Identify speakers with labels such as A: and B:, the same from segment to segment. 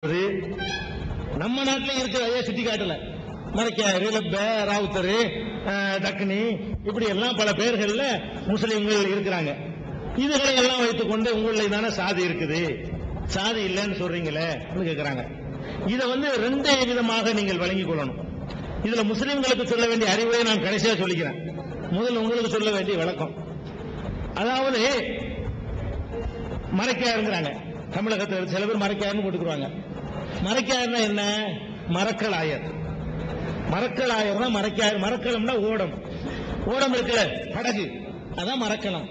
A: நம்ம நாட்டில் இருக்கிற அதே சுட்டி காட்டல மறைக்காரு, லெப்ப, ராவுத்தரு, டக்குனி இப்படி எல்லாம் பல பெயர்கள்ல முஸ்லிம்கள் இருக்கிறாங்க. இதுகளை எல்லாம் வைத்துக் கொண்டு உங்களை தானே சாதி இருக்குது, சாதி இல்லைன்னு சொல்றீங்களே கேட்கிறாங்க. இதை ரெண்டு விதமாக நீங்கள் வழங்கிக் கொள்ளணும். இதுல முஸ்லிம்களுக்கு சொல்ல வேண்டிய அறிவுரை நான் கடைசியா சொல்லிக்கிறேன். முதல்ல உங்களுக்கு சொல்ல வேண்டிய விளக்கம். அதாவது மறைக்காருங்கிறாங்க, தமிழகத்தில் சில பேர் மறைக்காருன்னு போட்டுக்குவாங்க. மறைக்காருன்னா என்ன? மரக்கலாயர். மரக்கலாயர்னா மறைக்காரு. மரக்கலம்னா ஓடம். ஓடம் இருக்குல்ல, படகு, அதான் மரக்கலம்.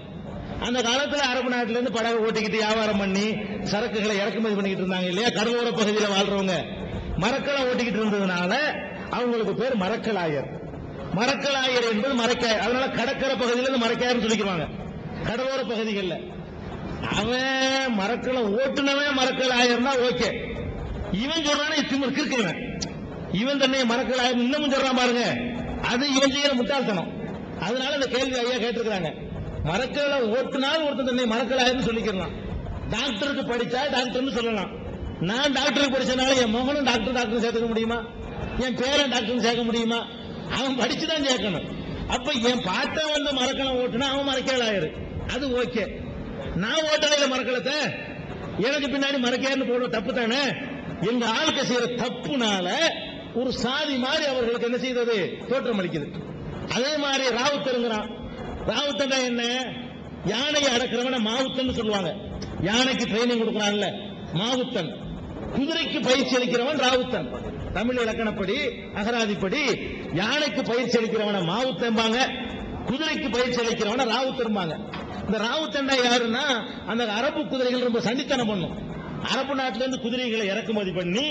A: அந்த காலத்தில் அரபு நாட்டில இருந்து படகு ஓட்டிக்கிட்டு வியாபாரம் பண்ணி சரக்குகளை இறக்குமதி பண்ணிக்கிட்டு இருந்தாங்க இல்லையா, கடலோர பகுதியில் வாழ்றவங்க மரக்கலம் ஓட்டிக்கிட்டு இருந்ததுனால அவங்களுக்கு பேர் மரக்கலாயர். மரக்கலாயர் என்பது மறைக்காயர். அதனால கடற்கரை பகுதியிலிருந்து மறைக்காருன்னு சொல்லிக்குவாங்க. கடலோர பகுதிகளில் அவன் மரக்கலம் ஓட்டுனவன் மரக்கலாயர்னா ஓகே. இவன் சொல்றானே கிறுக்கவன், இவன் தன்னை மரக்கலாயர் இன்னமும் சொல்றான் பாருங்க, அது இவன் செய்யற முட்டாள்தனம். அதனால இந்த கேள்வி ஐயா கேட்டிருக்கிறாங்க. மரக்கலை ஓட்டுனால் ஒருத்தன் தன்னை மரக்கலாயர்னு சொல்லிக்கலாம். டாக்டருக்கு படிச்சா டாக்டர்னு சொல்லலாம். நான் டாக்டருக்கு படிச்சனால என் மகனும் டாக்டர் சேர்த்துக்க முடியுமா? என் பேரன் டாக்டர் சேர்க்க முடியுமா? அவன் படிச்சுதான் சேர்க்கணும். அப்ப என் பாட்டை மரக்கலம் ஓட்டுனா அவன் மரக்கலாயர், அது ஓகே. நான் ஓட்டலையில மரக்கலத்தை எனக்கு பின்னாடி மறைக்காருன்னு போடுற தப்பு தானே. எங்க ஆளுக்கு செய்யற தப்புனால ஒரு சாதி மாதிரி அவர்களுக்கு என்ன செய்தது, தோற்றம் அளிக்குது. அதே மாதிரி ராவுத்தருங்கிறான். ராவுத்தன் என்ன? யானையை அடக்கிறவன மாவுத்தன் சொல்லுவாங்க. யானைக்கு ட்ரைனிங் கொடுக்கறான்ல மாவுத்தன். குதிரைக்கு பயிற்சி அளிக்கிறவன் ராவுத்தன். தமிழ் இலக்கணப்படி அகராதிப்படி யானைக்கு பயிற்சி அளிக்கிறவன மாவுத்தம்பாங்க, குதிரைக்கு பயிற்சி அளிக்கிறவன ராவுத்தம்பாங்க. இந்த ராவுத்தண்டா யாருன்னா, அந்த அரபு குதிரைகள் ரொம்ப சண்டித்தனம் பண்ணும். அரபு நாட்டிலிருந்து குதிரைகளை இறக்குமதி பண்ணி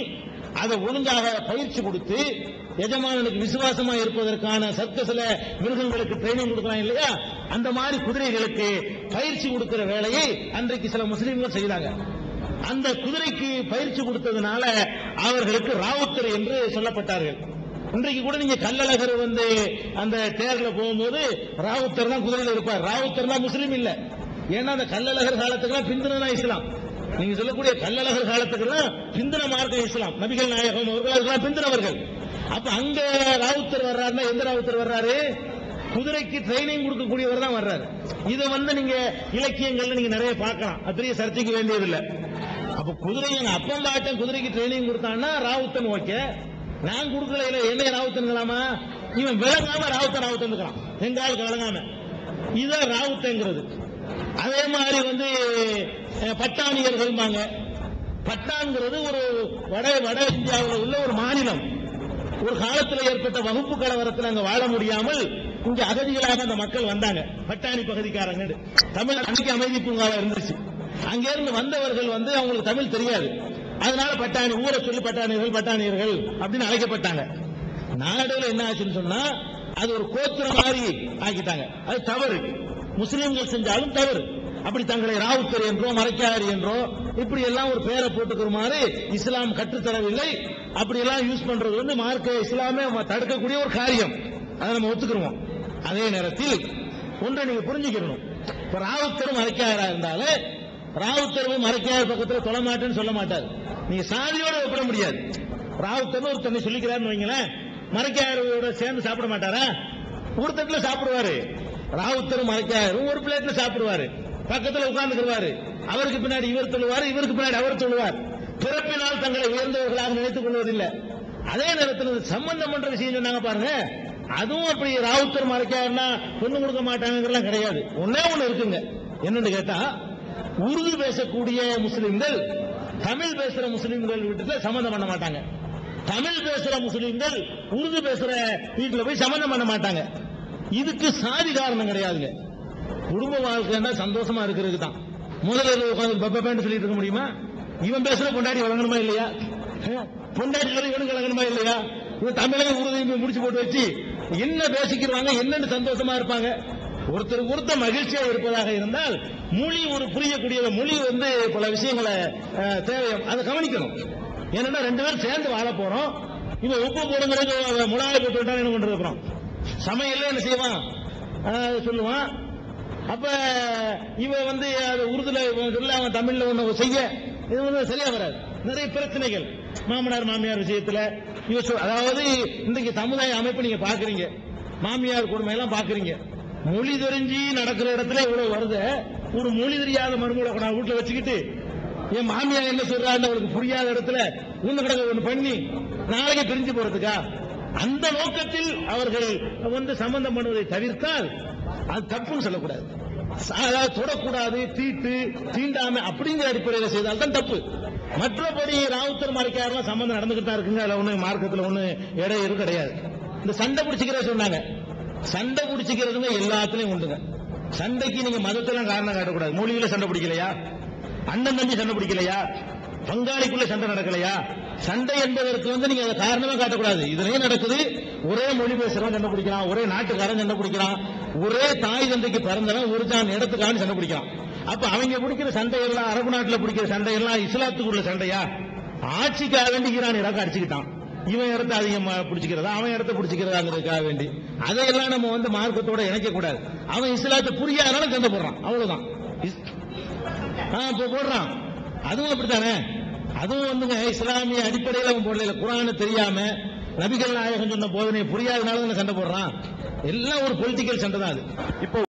A: அதை ஒழுங்காக பயிற்சி கொடுத்து எஜமானனுக்கு விசுவாசமா இருப்பதற்கான சர்க்கஸ்ல மிருகங்களுக்கு ட்ரைனிங் கொடுக்கலாம் இல்லையா, அந்த மாதிரி குதிரைகளுக்கு பயிற்சி கொடுக்கிற வேலையை அன்றைக்கு சில முஸ்லிம்கள் செய்தாங்க. அந்த குதிரைக்கு பயிற்சி கொடுத்ததுனால அவர்களுக்கு ராவுத்தர் என்று சொல்லப்பட்டார்கள். இன்றைக்கு கூட நீங்க கள்ளழகர் அந்த தேர்ல போகும்போது ராவுத்தர் தான் குதிரையில் இருப்பார். ராவுத்தர் தான் முஸ்லீம் இல்ல. ஏன்னா அந்த கள்ளழகர் காலத்துக்கெல்லாம் பிந்தினா இஸ்லாம். நீங்க சொல்லக்கூடிய கள்ளழகர் காலத்துக்கெல்லாம் பிந்தின மார்க்கம் இஸ்லாம். நபிகள் நாயகம் அவர்கள் பிந்தினவர்கள். அப்ப அங்க ராவுத்தர் வர்றாருன்னா எந்த ராவுத்தர் வர்றாரு? குதிரைக்கு ட்ரைனிங் கொடுக்கக்கூடியவர் தான் வர்றாரு. இதை நீங்க இலக்கியங்கள்ல நீங்க நிறைய பார்க்கலாம். அது பெரிய சர்ச்சைக்கு வேண்டியதில்லை. அப்ப குதிரை அப்பம் பாட்டன் குதிரைக்கு ட்ரைனிங் கொடுத்தான்னா ராவுத்தன் ஓகே. நான் கொடுக்கல, என்ன ராவுத்தன்களாமா? இவன் விளங்காம ராவுத்தன் இருக்கிறான், எங்காலுக்கு விளங்காம. இதான் ராவுத்தங்கிறது. அதே மாதிரி பட்டாணியர்கள். பட்டான்கிறது ஒரு வட இந்தியாவில் உள்ள ஒரு மாநிலம். ஒரு காலத்தில் ஏற்பட்ட வகுப்பு கலவரத்தில் அங்க வாழ முடியாமல் இங்க அகதிகளாக அந்த மக்கள் வந்தாங்க. பட்டாணி பகுதிக்காரங்க. தமிழ் அன்னைக்கு அமைதி பூங்காவா இருந்துச்சு. அங்கிருந்து வந்தவர்கள் அவங்களுக்கு தமிழ் தெரியாது. அதனால பட்டாணி ஊரை சொல்லி பட்டாணியர்கள் அப்படின்னு அழைக்கப்பட்டாங்க. நாடுகள் என்ன ஆச்சுன்னு சொன்னா அது ஒரு கோத்திரம் மாதிரி ஆக்கிட்டாங்க. அது தவறு. முஸ்லிம்கள் செஞ்சாலும் தவறு. அப்படி தங்களை ராவுத்தர் என்றோ மறைக்காரி என்றோ இப்படி எல்லாம் ஒரு பேரை போட்டுக்கிறமாறு இஸ்லாம் கற்றுத்தரவில்லை. அப்படி எல்லாம் யூஸ் பண்றது மார்க்க இஸ்லாமே தடுக்கக்கூடிய ஒரு காரியம். அதை நம்ம ஒத்துக்கிறோம். அதே நேரத்தில் ஒன்றை நீங்க புரிஞ்சுக்கணும். இப்ப ராவுத்தரும் மறைக்காரா இருந்தாலும் ராவுத்தரும் மறைக்கார் பக்கத்தில் தொழ மாட்டேன்னு சொல்ல மாட்டார். நீங்க சாதியோட ஒப்பிட முடியாது. ராவுத்தர் ஒரு தன்னை சொல்லிக்கிறாருன்னு வைங்களேன், மறைக்காரோட சேர்ந்து சாப்பிட மாட்டாரா? ஒரு தட்டுல சாப்பிடுவாரு. ராவுத்தரும் மறைக்காரும் ஒரு பிளேட்ல சாப்பிடுவாரு, பக்கத்தில் உட்கார்ந்துக்குவாரு. அவருக்கு பின்னாடி இவர் தொழுவார், இவருக்கு பின்னாடி அவர் தொழுவார். பிறப்பினால் தங்களை உயர்ந்தவர்களாக நினைத்துக் கொள்வதில்லை. அதே நேரத்தில் சம்பந்தம் பண்ற விஷயம் சொன்னாங்க பாருங்க, அதுவும் அப்படி ராவுத்தர் மறைக்காருன்னா பொண்ணு கொடுக்க மாட்டாங்க கிடையாது. ஒன்னே ஒண்ணு இருக்குங்க. என்னன்னு கேட்டா, உருது பேசக்கூடிய முஸ்லிம்கள் தமிழ் பேசுற முஸ்லிம்கள் வீட்டுல சம்பந்தம் பண்ண மாட்டாங்க. தமிழ் பேசுற முஸ்லிம்கள் உருது பேசுற வீட்டுல போய் சம்பந்தம் பண்ண மாட்டாங்க. இதுக்கு சாதி காரணம் கிடையாதுங்க. குடும்ப வாழ்க்கை சந்தோஷமா இருக்கிறதுக்கு தான். முதல்ல உட்காந்து பப்பேன்னு சொல்லிட்டு இருக்க முடியுமா? இவன் பேசுற பொண்டாடி வழங்கணுமா இல்லையா? பொண்டாடி இவனுக்கு வழங்கணுமா இல்லையா? இவன் தமிழக உறுதியை முடிச்சு போட்டு வச்சு என்ன பேசிக்கிறாங்க, என்னன்னு சந்தோஷமா இருப்பாங்க. ஒருத்தர் மகிழ்ச்சியா இருப்பதாக இருந்தால் மொழி ஒரு புரியக்கூடிய மொழி பல விஷயங்களை தேவை, அதை கவனிக்கணும். ஏன்னா ரெண்டு பேரும் சேர்ந்து வாழ போறோம். இவன் உப்பு போடுங்கிறது மிளகாய் போட்டு விட்டா என்ன கொண்டு இருக்கிறோம். சமையல் என்ன செய்வான் சொல்லுவான். அப்ப இவன் அது உருதுல சொல்ல அவன் தமிழ்ல ஒண்ணு செய்ய இது சரியா வராது. நிறைய பிரச்சனைகள் மாமனார் மாமியார் விஷயத்துல அதாவது இன்றைக்கு சமுதாய அமைப்பு நீங்க பாக்குறீங்க, மாமியார் கொடுமை எல்லாம் பாக்குறீங்க. மொழி தெரிஞ்சு நடக்கிற இடத்துல இவ்வளவு வருது. ஒரு மொழி தெரியாத மருமகளை நான் வீட்டுல வச்சுக்கிட்டு என் மாமியார் என்ன சொல்றான்னு அவளுக்கு புரியாத இடத்துல ஒண்ணு கிடக்க ஒண்ணு பண்ணி நாளைக்கு பிரிஞ்சு போறதுக்கா? அந்த நோக்கத்தில் அவர்கள் சம்பந்தம் பண்ணுவதை தவிர்த்தால் அது தப்புன்னு சொல்லக்கூடாது. அதாவது தொடக்கூடாது, தீண்டாம அப்படிங்கிற அடிப்படையில் செய்தால் தான் தப்பு. மற்றபடி ராவுத்தர் மறைக்காரெல்லாம் சம்பந்தம் நடந்துகிட்டு தான் இருக்குங்க. அதுல ஒண்ணு மார்க்கத்தில் ஒண்ணு இடையூறு கிடையாது. இந்த சண்டை பிடிச்சிக்கிற சொன்னாங்க, சண்டை பிடிச்சிக்கிறதுங்க எல்லாத்துலயும் உண்டுங்க. சண்டைக்கு நீங்க மதத்தெல்லாம் காரணம் காட்டக்கூடாது. மொழியில சண்டை பிடிக்கலையா, அண்ணன் தம்பி சண்டை பிடிக்கலையா, பங்காளிக்குள்ள சண்டை நடக்கலையா, சண்டை என்பதற்கு நீங்க அதை காரணமா காட்டக்கூடாது. இதுலயும் நடக்குது. ஒரே மொழி பேசுறவன் சண்டை பிடிக்கிறான், ஒரே நாட்டுக்காரன் சண்டை பிடிக்கிறான், ஒரே தாய் தந்தைக்கு பிறந்தவன் ஒரு தான் இடத்துக்கான சண்டை பிடிக்கிறான். அப்ப அவங்க பிடிக்கிற சண்டையெல்லாம், அரபு நாட்டில் பிடிக்கிற சண்டையெல்லாம் இஸ்லாத்துக்குள்ள சண்டையா? ஆட்சிக்காக வேண்டி ஈரான் இராக் அடிச்சுக்கிட்டான், இவன் இடத்த அதிகமா பிடிச்சிக்கிறதா, அவன் இடத்த பிடிச்சிக்கிறதாங்கிறதுக்காக வேண்டி அதையெல்லாம் நம்ம மார்க்கத்தோட இணைக்க கூடாது. அவன் இஸ்லாத்தை புரியாதனால சண்டை போடுறான், அவ்வளவுதான். போடுறான், அதுவும் அப்படித்தானே. அதுவும் இஸ்லாமிய அடிப்படையில் அவன் போடல, குர்ஆன் தெரியாம நபிகள் நாயகம் சொன்ன போதனை புரியாதனால சண்டை போடுறான். எல்லாம் ஒரு பொலிட்டிக்கல் சண்டை தான் அது. இப்போ